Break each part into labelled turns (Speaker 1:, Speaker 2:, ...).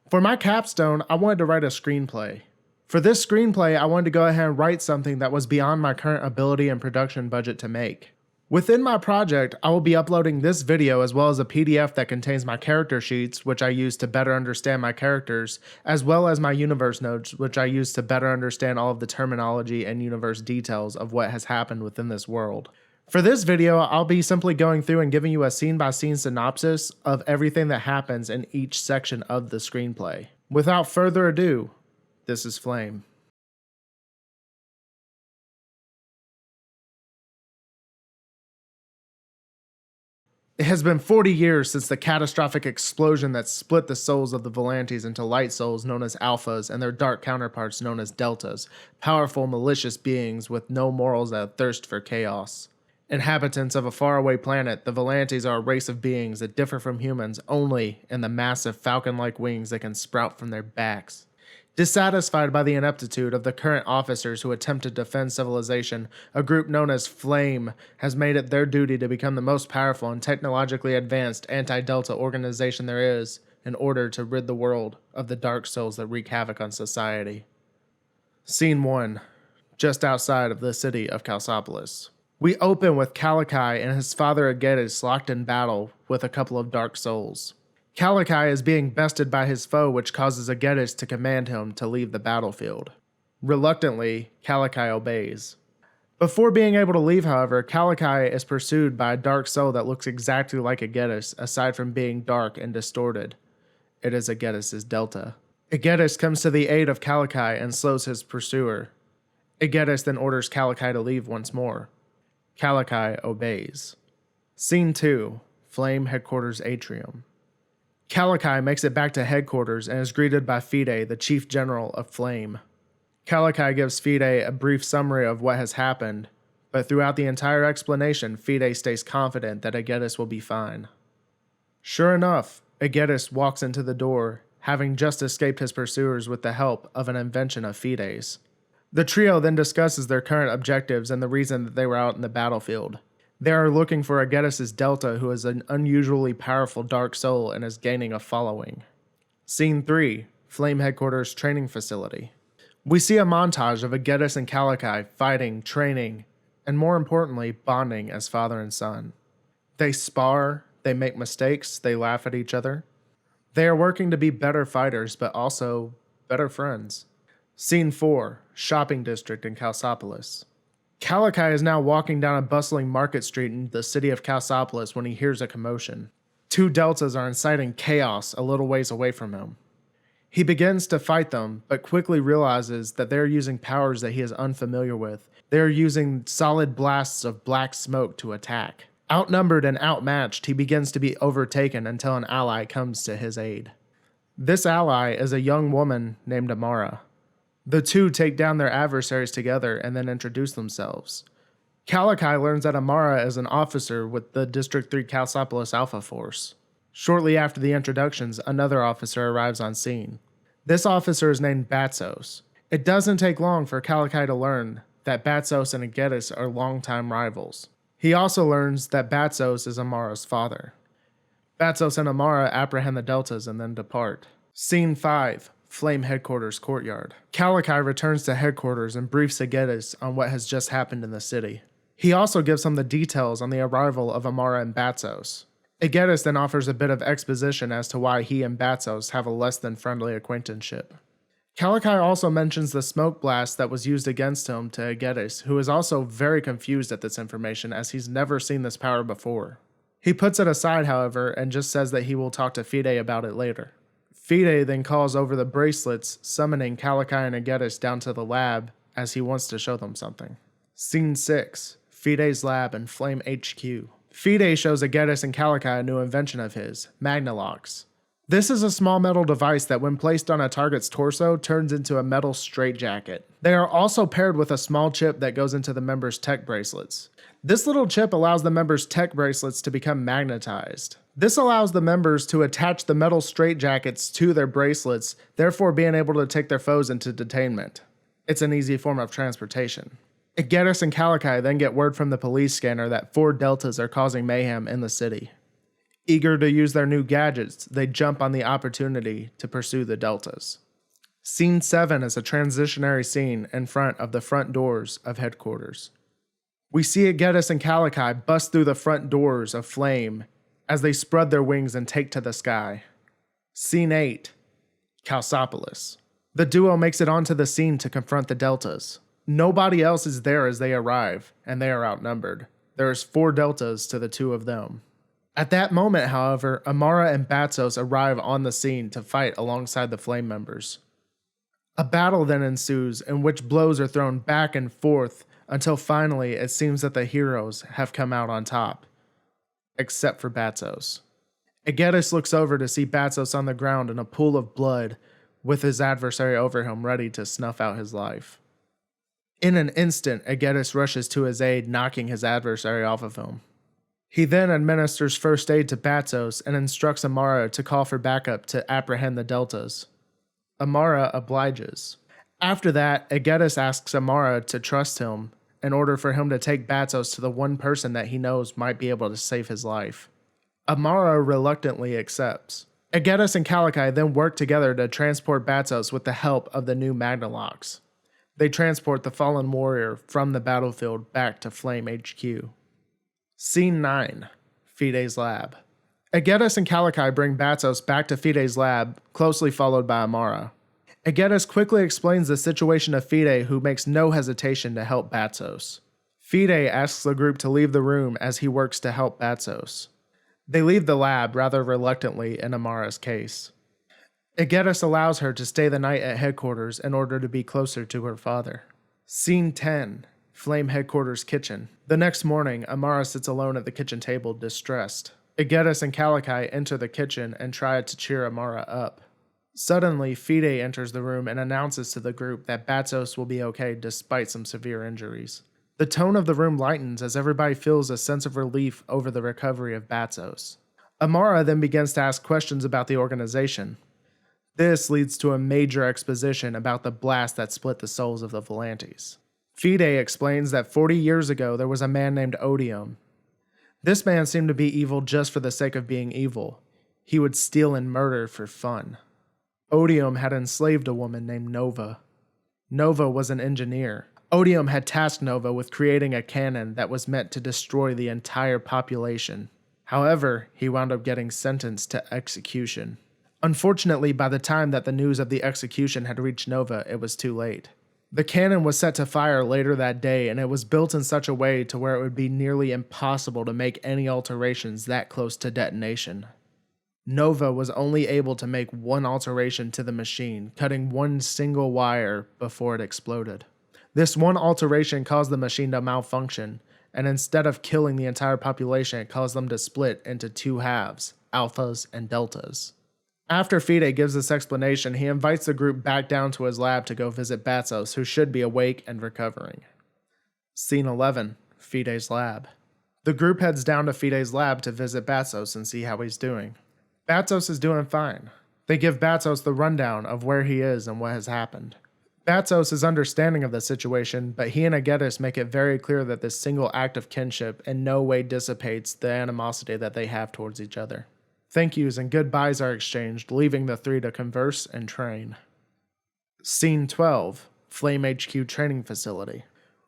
Speaker 1: For my capstone, I wanted to write a screenplay. For this screenplay, I wanted to go ahead and write something that was beyond my current ability and production budget to make. Within my project, I will be uploading this video as well as a PDF that contains my character sheets, which I use to better understand my characters, as well as my universe notes, which I use to better understand all of the terminology and universe details of what has happened within this world. For this video, I'll be simply going through and giving you a scene-by-scene synopsis of everything that happens in each section of the screenplay. Without further ado, this is Flame. It has been 40 years since the catastrophic explosion that split the souls of the Volantes into light souls known as Alphas and their dark counterparts known as Deltas, powerful malicious beings with no morals that thirst for chaos. Inhabitants of a faraway planet, the Volantes are a race of beings that differ from humans only in the massive falcon-like wings that can sprout from their backs. Dissatisfied by the ineptitude of the current officers who attempt to defend civilization, a group known as Flame has made it their duty to become the most powerful and technologically advanced anti-Delta organization there is in order to rid the world of the dark souls that wreak havoc on society. Scene 1. Just outside of the city of Calsopolis. We open with Kalakai and his father Agetis locked in battle with a couple of dark souls. Kalakai is being bested by his foe, which causes Agetis to command him to leave the battlefield. Reluctantly, Kalakai obeys. Before being able to leave, however, Kalakai is pursued by a dark soul that looks exactly like Agetis, aside from being dark and distorted. It is Agetis' Delta. Agetis comes to the aid of Kalakai and slows his pursuer. Agetis then orders Kalakai to leave once more. Kalakai obeys. Scene 2. Flame Headquarters Atrium. Kalakai makes it back to headquarters and is greeted by Fide, the chief general of Flame. Kalakai gives Fide a brief summary of what has happened, but throughout the entire explanation, Fide stays confident that Agetis will be fine. Sure enough, Agetis walks into the door, having just escaped his pursuers with the help of an invention of Fide's. The trio then discusses their current objectives and the reason that they were out in the battlefield. They are looking for Agetis' Delta, who is an unusually powerful dark soul and is gaining a following. Scene 3. Flame Headquarters Training Facility. We see a montage of Agetis and Kalakai fighting, training, and more importantly, bonding as father and son. They spar, they make mistakes, they laugh at each other. They are working to be better fighters, but also better friends. Scene 4. Shopping District in Calsopolis. Kalakai is now walking down a bustling market street in the city of Calsopolis when he hears a commotion. Two Deltas are inciting chaos a little ways away from him. He begins to fight them, but quickly realizes that they are using powers that he is unfamiliar with. They are using solid blasts of black smoke to attack. Outnumbered and outmatched, he begins to be overtaken until an ally comes to his aid. This ally is a young woman named Amara. The two take down their adversaries together and then introduce themselves. Kalakai learns that Amara is an officer with the District 3 Calsopolis Alpha Force. Shortly after the introductions, another officer arrives on scene. This officer is named Batsos. It doesn't take long for Kalakai to learn that Batsos and Agetis are longtime rivals. He also learns that Batsos is Amara's father. Batsos and Amara apprehend the Deltas and then depart. Scene 5. Flame Headquarters Courtyard. Kalakai returns to headquarters and briefs Agetis on what has just happened in the city. He also gives him the details on the arrival of Amara and Batsos. Agetis then offers a bit of exposition as to why he and Batsos have a less than friendly acquaintanceship. Kalakai also mentions the smoke blast that was used against him to Agetis, who is also very confused at this information as he's never seen this power before. He puts it aside, however, and just says that he will talk to Fide about it later. Fide then calls over the bracelets, summoning Kalakai and Agetis down to the lab as he wants to show them something. Scene 6. Fide's lab in Flame HQ. Fide shows Agetis and Kalakai a new invention of his, Magnalocks. This is a small metal device that when placed on a target's torso turns into a metal straitjacket. They are also paired with a small chip that goes into the members' tech bracelets. This little chip allows the members' tech bracelets to become magnetized. This allows the members to attach the metal straitjackets to their bracelets, therefore being able to take their foes into detainment. It's an easy form of transportation. Agetis and Kalakai then get word from the police scanner that 4 Deltas are causing mayhem in the city. Eager to use their new gadgets, they jump on the opportunity to pursue the Deltas. Scene 7 is a transitionary scene in front of the front doors of headquarters. We see Aegetus and Calici bust through the front doors of flame as they spread their wings and take to the sky. Scene 8, Chalcopolis. The duo makes it onto the scene to confront the Deltas. Nobody else is there as they arrive, and they are outnumbered. There is 4 Deltas to the 2 of them. At that moment, however, Amara and Batsos arrive on the scene to fight alongside the Flame members. A battle then ensues in which blows are thrown back and forth until finally it seems that the heroes have come out on top, except for Batsos. Aegetus looks over to see Batsos on the ground in a pool of blood with his adversary over him ready to snuff out his life. In an instant, Aegetus rushes to his aid, knocking his adversary off of him. He then administers first aid to Batsos and instructs Amara to call for backup to apprehend the Deltas. Amara obliges. After that, Aegetus asks Amara to trust him in order for him to take Batsos to the one person that he knows might be able to save his life. Amara reluctantly accepts. Aegetus and Calici then work together to transport Batsos with the help of the new Magnalocks. They transport the fallen warrior from the battlefield back to Flame HQ. Scene 9, Fide's lab. Aegetus and Calici bring Batsos back to Fide's lab, closely followed by Amara. Aegetus quickly explains the situation to Fide, who makes no hesitation to help Batsos. Fide asks the group to leave the room as he works to help Batsos. They leave the lab rather reluctantly in Amara's case. Aegetus allows her to stay the night at headquarters in order to be closer to her father. Scene 10, Flame Headquarters Kitchen. The next morning, Amara sits alone at the kitchen table, distressed. Aegetus and Calici enter the kitchen and try to cheer Amara up. Suddenly, Fide enters the room and announces to the group that Batsos will be okay despite some severe injuries. The tone of the room lightens as everybody feels a sense of relief over the recovery of Batsos. Amara then begins to ask questions about the organization. This leads to a major exposition about the blast that split the souls of the Volantes. Fide explains that 40 years ago there was a man named Odium. This man seemed to be evil just for the sake of being evil. He would steal and murder for fun. Odium had enslaved a woman named Nova. Nova was an engineer. Odium had tasked Nova with creating a cannon that was meant to destroy the entire population. However, he wound up getting sentenced to execution. Unfortunately, by the time that the news of the execution had reached Nova, it was too late. The cannon was set to fire later that day, and it was built in such a way to where it would be nearly impossible to make any alterations that close to detonation. Nova was only able to make one alteration to the machine, cutting one single wire before it exploded. This one alteration caused the machine to malfunction, and instead of killing the entire population, it caused them to split into 2 halves, alphas and deltas. After Fide gives this explanation, he invites the group back down to his lab to go visit Batsos, who should be awake and recovering. Scene 11, Fide's lab. The group heads down to Fide's lab to visit Batsos and see how he's doing. Batsos is doing fine. They give Batsos the rundown of where he is and what has happened. Batsos is understanding of the situation, but he and Aegetus make it very clear that this single act of kinship in no way dissipates the animosity that they have towards each other. Thank yous and goodbyes are exchanged, leaving the 3 to converse and train. Scene 12, Flame HQ Training Facility.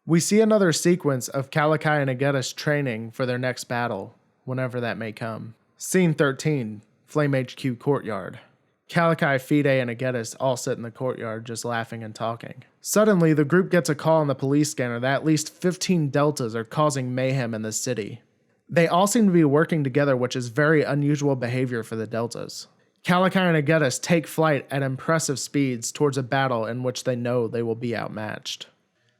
Speaker 1: We see another sequence of Calici and Aegetus training for their next battle, whenever that may come. Scene 13, Flame HQ Courtyard. Calici, Fide, and Aegetus all sit in the courtyard just laughing and talking. Suddenly, the group gets a call on the police scanner that at least 15 deltas are causing mayhem in the city. They all seem to be working together, which is very unusual behavior for the deltas. Calici and Aegetus take flight at impressive speeds towards a battle in which they know they will be outmatched.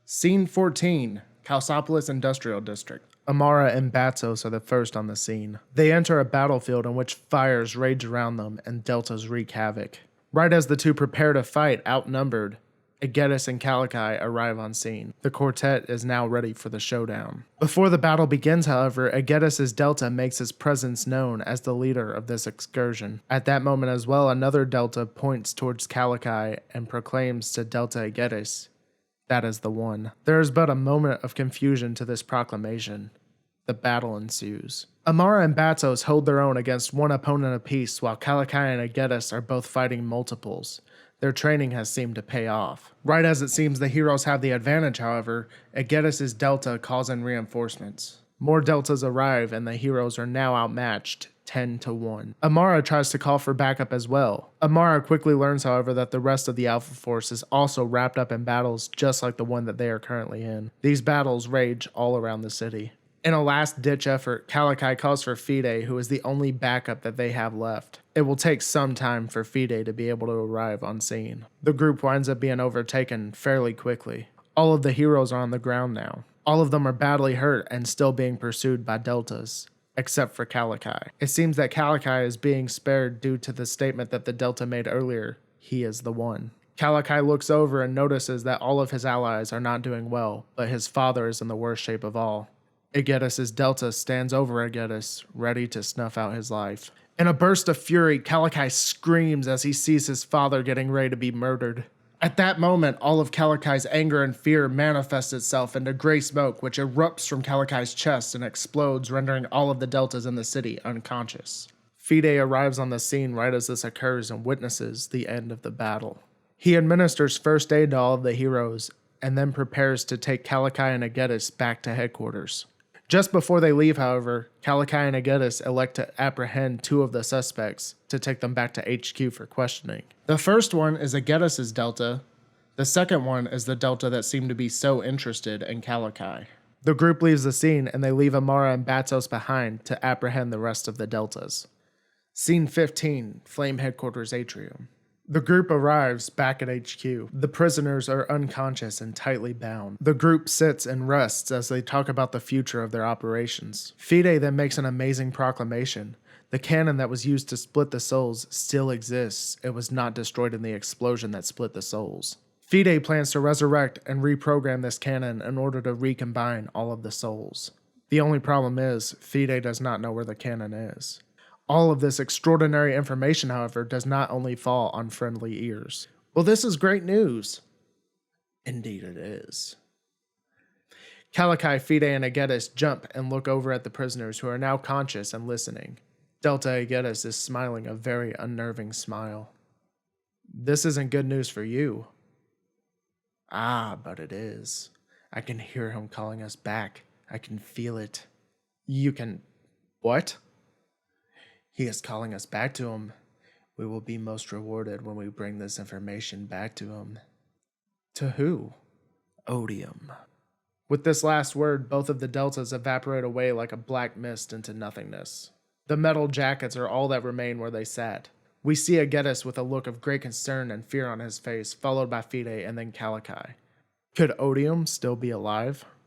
Speaker 1: Scene 14, Chalcopolis Industrial District. Amara and Batsos are the first on the scene. They enter a battlefield in which fires rage around them and deltas wreak havoc. Right as the 2 prepare to fight outnumbered, Aegetus and Calici arrive on scene. The quartet is now ready for the showdown. Before the battle begins, however, Aegetus' delta makes his presence known as the leader of this excursion. At that moment as well, another delta points towards Calici and proclaims to Delta Aegetus, "That is the one." There is but a moment of confusion to this proclamation. The battle ensues. Amara and Batos hold their own against one opponent apiece, while Kalakai and Agetis are both fighting multiples. Their training has seemed to pay off. Right as it seems the heroes have the advantage, however, Agetis' Delta calls in reinforcements. More Deltas arrive, and the heroes are now outmatched 10-1. Amara tries to call for backup as well. Amara quickly learns, however, that the rest of the Alpha Force is also wrapped up in battles just like the one that they are currently in. These battles rage all around the city. In a last-ditch effort, Kalakai calls for Fide, who is the only backup that they have left. It will take some time for Fide to be able to arrive on scene. The group winds up being overtaken fairly quickly. All of the heroes are on the ground now. All of them are badly hurt and still being pursued by Deltas, except for Kalakai. It seems that Kalakai is being spared due to the statement that the Delta made earlier, he is the one. Kalakai looks over and notices that all of his allies are not doing well, but his father is in the worst shape of all. Agetis' Delta stands over Agetis, ready to snuff out his life. In a burst of fury, Kalakai screams as he sees his father getting ready to be murdered. At that moment, all of Kalakai's anger and fear manifests itself into gray smoke, which erupts from Kalakai's chest and explodes, rendering all of the Deltas in the city unconscious. Fide arrives on the scene right as this occurs and witnesses the end of the battle. He administers first aid to all of the heroes, and then prepares to take Kalakai and Agetis back to headquarters. Just before they leave, however, Kalakai and Agetis elect to apprehend two of the suspects to take them back to HQ for questioning. The first one is Agetis' Delta. The second one is the Delta that seemed to be so interested in Kalakai. The group leaves the scene and they leave Amara and Batos behind to apprehend the rest of the Deltas. Scene 15, Flame Headquarters Atrium. The group arrives back at HQ. The prisoners are unconscious and tightly bound. The group sits and rests as they talk about the future of their operations. Fide then makes an amazing proclamation. The cannon that was used to split the souls still exists. It was not destroyed in the explosion that split the souls. Fide plans to resurrect and reprogram this cannon in order to recombine all of the souls. The only problem is, Fide does not know where the cannon is. All of this extraordinary information, however, does not only fall on friendly ears. Well, this is great news. Indeed it is. Kalakai, Fide, and Agetis jump and look over at the prisoners who are now conscious and listening. Delta Agetis is smiling a very unnerving smile. This isn't good news for you. Ah, but it is. I can hear him calling us back. I can feel it. You can... What? He is calling us back to him. We will be most rewarded when we bring this information back to him. To who? Odium. With this last word, both of the Deltas evaporate away like a black mist into nothingness. The metal jackets are all that remain where they sat. We see Agetis with a look of great concern and fear on his face, followed by Fide and then Kalakai. Could Odium still be alive?